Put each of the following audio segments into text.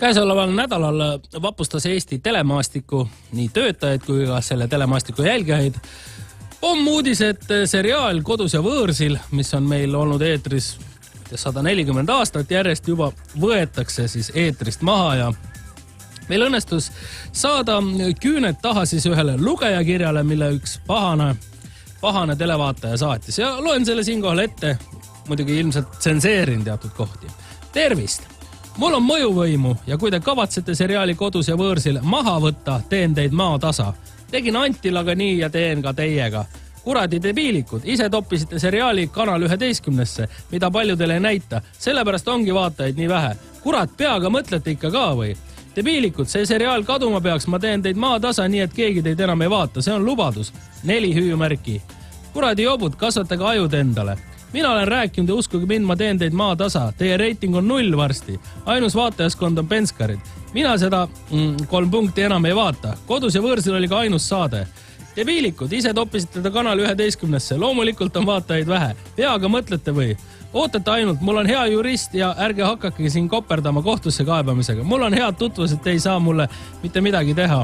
Käesoleval nädalal vapustas Eesti telemaastiku nii töötajaid kui ka selle telemaastiku jälgijaid. Uudis, et seriaal Kodus ja võõrsil, mis on meil olnud eetris 140 aastat järjest juba, võetakse siis eetrist maha ja meil õnnestus saada küüned taha siis ühele lugejakirjale, mille üks pahane televaataja saatis. Ja loen selle siinkohal ette, muidugi ilmselt tsenseerin teatud kohti. Tervist! Mul on mõjuvõimu ja kui te kavatsete seriaali Kodus ja võõrsil maha võtta, teen teid maatasa. Tegin Antilaga nii ja teen ka teiega. Kuradi debiilikud, ise toppisite seriaali Kanal 11-sse, mida paljudele ei näita. Sellepärast ongi vaatajaid nii vähe. Kurat, peaga mõtlete ikka ka või? Debiilikud, see seriaal kaduma peaks, ma teen teid maatasa nii, et keegi teid enam ei vaata. See on lubadus. 4 hüüumärki. Kuradi jobud, kasvatage ajud endale. Mina olen rääkinud ja uskuge mind, ma teen teid maatasa. Teie reiting on 0 varsti. Ainus vaatajaskond on penskarid. Mina seda 3 punkti enam ei vaata. Kodus ja võõrsil oli ka ainus saade. Debiilikud, ise toppisite ta Kanal 11-sse. Loomulikult on vaatajaid vähe. Peaga mõtlete või? Ootate ainult, mul on hea jurist ja ärge hakake siin koperdama kohtusse kaebamisega. Mul on head tutvused, te ei saa mulle mitte midagi teha.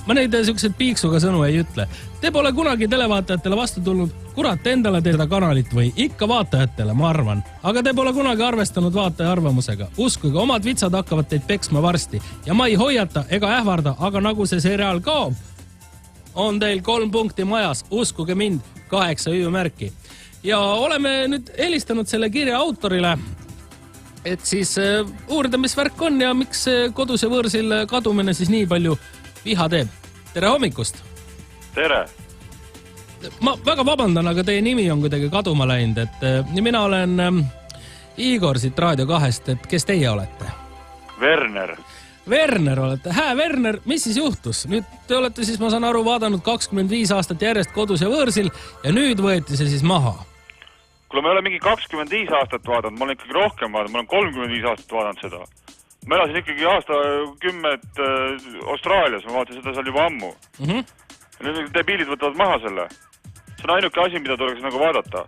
Ma neid sellised piiksuga sõnu ei ütle. Te pole kunagi televaatajatele vastu tulnud, kurat endale teeda kanalit või ikka vaatajatele, ma arvan. Aga te pole kunagi arvestanud vaataja arvamusega. Uskuge, omad vitsad hakkavad teid peksma varsti. Ja ma ei hoiata ega ähvarda, aga nagu see seriaal kaob, on teil 3 punkti majas. Uskuge mind, 8 hüüumärki. Ja oleme nüüd helistanud selle kirja autorile, et siis uurida, mis värk on ja miks Kodus ja võõrsil kadumine siis nii palju viha teeb. Tere hommikust! Tere! Ma väga vabandan, aga teie nimi on kuidagi kaduma läinud, et mina olen Igor siit Raadio 2-st, et kes teie olete? Werner. Werner olete. Werner, mis siis juhtus? Nüüd te olete siis, ma saan aru, vaadanud 25 aastat järjest Kodus ja võõrsil ja nüüd võeti see siis maha. Kuule, ma ei ole mingi 25 aastat vaadanud, ma olen ikkagi rohkem vaadanud, ma olen 35 aastat vaadanud seda. Ma elasin ikkagi aasta 10 Austraalias, ma vaatasin seda seal juba ammu. Nüüd debiilid võtavad maha selle. See on ainuke asi, mida tuleks nagu vaadata.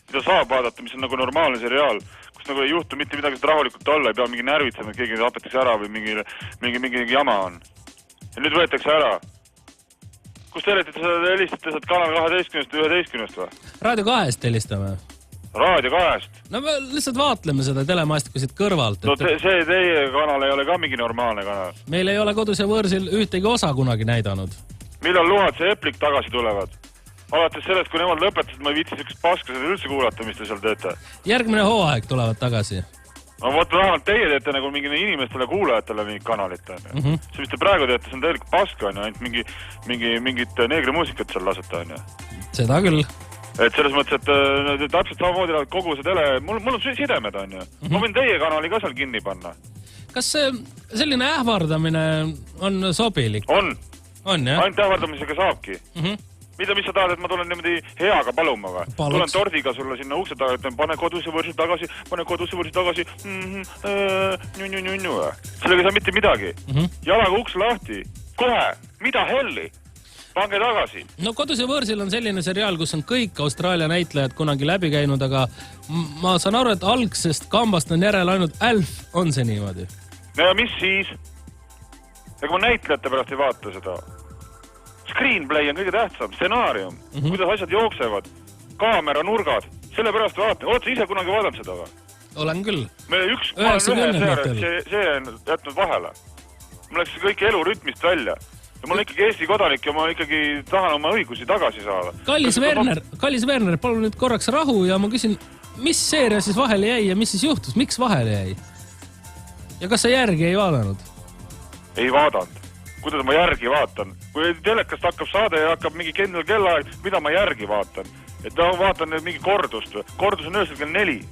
Mida saab vaadata, mis on nagu normaalne seriaal, kus nagu ei juhtu mitte midagi rahulikult olla, ei pea mingi närvitsema, et keegi tapetakse ära või mingi jama on. Ja nüüd võetakse ära. Kus te helistate sealt Kanal 12-st või 11-st või? Raadio 2-st helistame. Raadio 2-st? No me lihtsalt vaatleme seda telemaastiku siit kõrvalt. No see teie kanal ei ole ka mingi normaalne kanal. Meil ei ole Kodus ja võõrsil ühtegi osa kunagi näidanud. Millal Luhats ja Eplik tagasi tulevad? Alates sellest, kui nemad lõpetasid, ma ei viitsi sellist paska seda üldse kuulata, mis te seal teete. Järgmine hooaeg tulevad tagasi. No vot, vähemalt teie teete nagu mingi inimestele kuulajatele mingit kanalit. See, mis te praegu teete, see on täielik paska, ainult mingit neegrimuusikat seal lasete. Seda küll. Et selles mõttes, et täpselt samamoodi kogu see tele, mul on sidemed, on ju. Ma võin teie kanali ka seal kinni panna. Kas selline ähvardamine on sobilik? On. On, jah? Ainult ähvardamisega saabki. Mis sa tahad, et ma tulen niimoodi heaga paluma või? Tulen tordiga sulle sinna ukse taga, et pane Kodus ja võõrsil tagasi, sellega ei saa mitte midagi. Jalaga uks lahti. Kohe. Mida helli? Pange tagasi. No Kodus ja võõrsil on selline seriaal, kus on kõik Austraalia näitlejad kunagi läbi käinud, aga ma saan aru, et algsest kambast on järel ainult Alf, on see niimoodi? No ja mis siis? Ega ma näitlejate pärast ei vaata seda. Screenplay on kõige tähtsam, stsenaarium, kuidas asjad jooksevad, kaamera nurgad, selle pärast vaata. Oled sa ise kunagi vaadanud seda või? Olen küll. Ma olen ühe jätnud vahele. Ma läks kõik elu rütmist välja. Ja ma olen ikkagi Eesti kodanik ja ma ikkagi tahan oma õigusi tagasi saada. Kallis Werner, palun nüüd korraks rahu ja ma küsin, mis seeria siis vahele jäi ja mis siis juhtus? Miks vahele jäi? Ja kas sa järgi ei vaadanud? Ei vaadanud. Kuidas ma järgi vaatan? Kui telekast hakkab saade ja hakkab mingi kindel kellaaeg, mida ma järgi vaatan? Et ma vaatan mingi kordust. Kordus on öösel kell 4.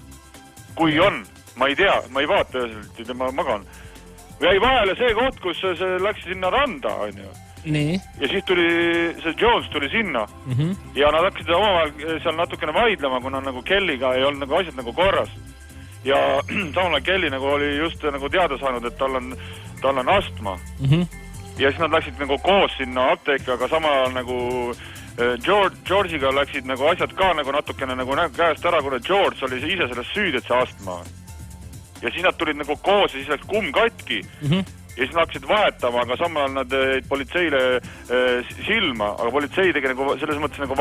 Kui on, ma ei tea, ma ei vaata öösel, ma magan. Või jäi vahele see koht, kus see läks sinna randa, on ju. Nii. Ja siis tuli, see Jones tuli sinna. Ja nad hakkasid omavahel seal natukene vaidlema, kuna nagu Kelliga ei olnud nagu asjad nagu korras. Ja samal Kelly nagu oli just nagu teada saanud, et tal on astma. Ja siis nad läksid nagu koos sinna apteeki, aga samal nagu Georgiga läksid nagu asjad ka nagu natukene nagu käest ära, kuna George oli ise sellest süüd, et see astma. ja siis nad tulid nagu koos ja siis läks kumm katki ja siis nad hakkasid vahetama, aga samal nad politseile silma, aga politsei tegi nagu selles mõttes nagu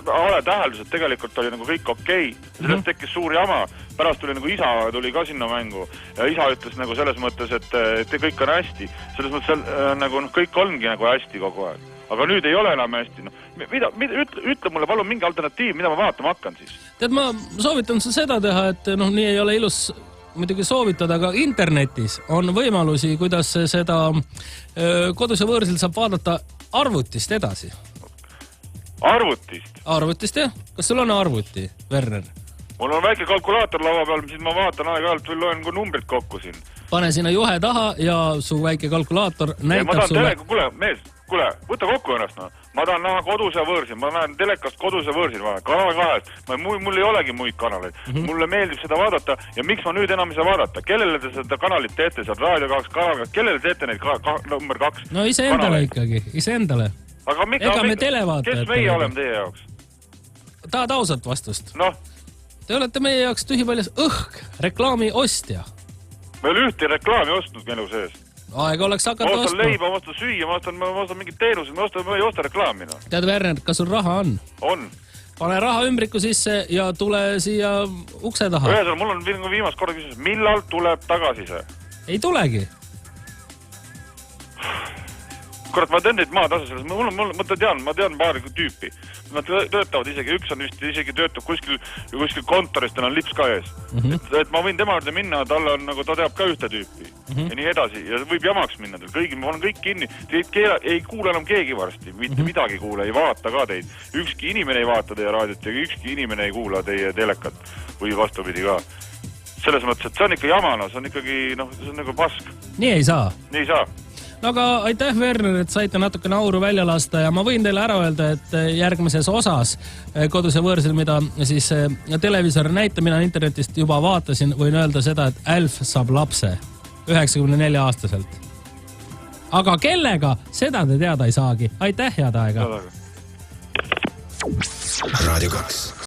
vale täheldus, et tegelikult oli nagu kõik okei. Sellest tekkis suur jama. Pärast tuli nagu isa tuli ka sinna mängu ja isa ütles nagu selles mõttes, et kõik on hästi. Selles mõttes nagu kõik ongi nagu hästi kogu aeg. Aga nüüd ei ole enam hästi. Ütle mulle palun mingi alternatiiv, mida ma vaatama hakkan siis. Tead, ma soovitan seda teha, et nii ei ole ilus muidugi soovitada, aga internetis on võimalusi, kuidas seda Kodus ja võõrsil saab vaadata arvutist edasi. Arvutist? Arvutist, jah. Kas sul on arvuti, Werner? Mul on väike kalkulaator laua peal, siis ma vaatan aeg-ajalt või loen numbrid kokku siin. Pane sinna juhe taha ja su väike kalkulaator näitab sulle... Kuule, võta kokku ennast. Ma tahan näha Kodus ja võõrsil. Ma näen telekast Kodus ja võõrsil. Kanal 2. Mul ei olegi muid kanaleid. Mulle meeldib seda vaadata ja miks ma nüüd enam ei saa vaadata? Kellele te seda kanalit teete? Seal Raadio 2, Kanal 2. Kellele teete neid number 2? No iseendale ikkagi. Iseendale. Ega me televaatajad. Kes meie oleme teie jaoks? Tahad ausat vastust? Noh. Te olete meie jaoks tühipaljas õhk, reklaami ostja. Me ei ole ühte reklaami ostnud elu sees. Aega oleks hakata ostma. Ma ostan leiba, ma ostan süüa, ma ostan mingid teenused, ma ei osta reklaami. Tead, Werner, kas sul raha on? On. Pane raha ümbriku sisse ja tule siia ukse taha. Ühesõnaga, mul on viimast korda küsimus, millal tuleb tagasi see? Ei tulegi. Kurat, ma teen neid maatasa selles. Ma tean paari tüüpi. Nad töötavad isegi, üks on vist isegi töötab kuskil kontorist, tal on lips ka ees. Et ma võin tema juurde minna, tal on nagu, ta teab ka ühte tüüpi. Ja nii edasi. Ja võib jamaks minna. Ma olen kõik kinni. Ei kuule enam keegi varsti. Mitte midagi kuule, ei vaata ka teid. Ükski inimene ei vaata teie raadiot ja ükski inimene ei kuula teie telekat. Või vastupidi ka. Selles mõttes, et see on ikka jamana. See on ikkagi, see on nagu pask. Nii ei saa. Nii ei saa. No aga aitäh, Werner, et saite natuke nauru välja lasta ja ma võin teile ära öelda, et järgmises osas Kodus ja võõrsil, mida siis televisor näitab, mina internetist juba vaatasin, võin öelda seda, et Alf saab lapse 94-aastaselt. Aga kellega, seda te teada ei saagi. Aitäh, head aega! Radio 2